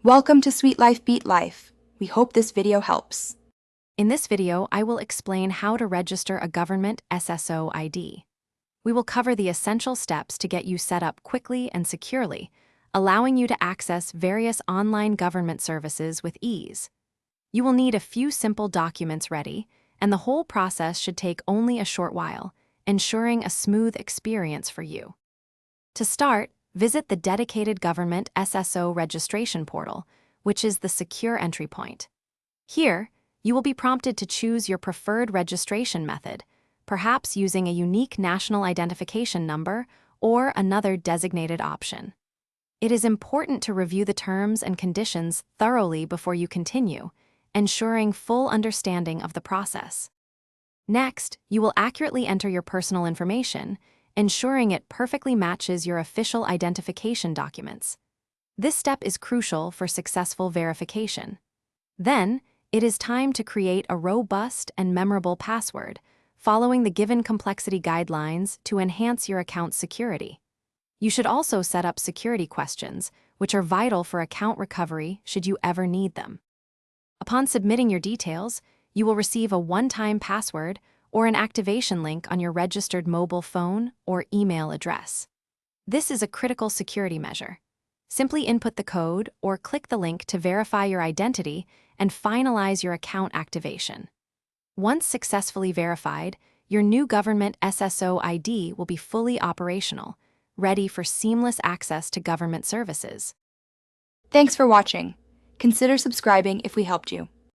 Welcome to Sweet Life Beat Life. We hope this video helps. In this video, I will explain how to register a Government SSO ID. We will cover the essential steps to get you set up quickly and securely, allowing you to access various online government services with ease. You will need a few simple documents ready, and the whole process should take only a short while, ensuring a smooth experience for you. To start, visit the dedicated Government SSO registration portal, which is the secure entry point. Here, you will be prompted to choose your preferred registration method, perhaps using a unique national identification number or another designated option. It is important to review the terms and conditions thoroughly before you continue, ensuring full understanding of the process. Next, you will accurately enter your personal information, ensuring it perfectly matches your official identification documents. This step is crucial for successful verification. Then, it is time to create a robust and memorable password, following the given complexity guidelines to enhance your account's security. You should also set up security questions, which are vital for account recovery should you ever need them. Upon submitting your details, you will receive a one-time password or an activation link on your registered mobile phone or email address. This is a critical security measure. Simply input the code or click the link to verify your identity and finalize your account activation. Once successfully verified, your new Government SSO ID will be fully operational, ready for seamless access to government services. Thanks for watching. Consider subscribing if we helped you.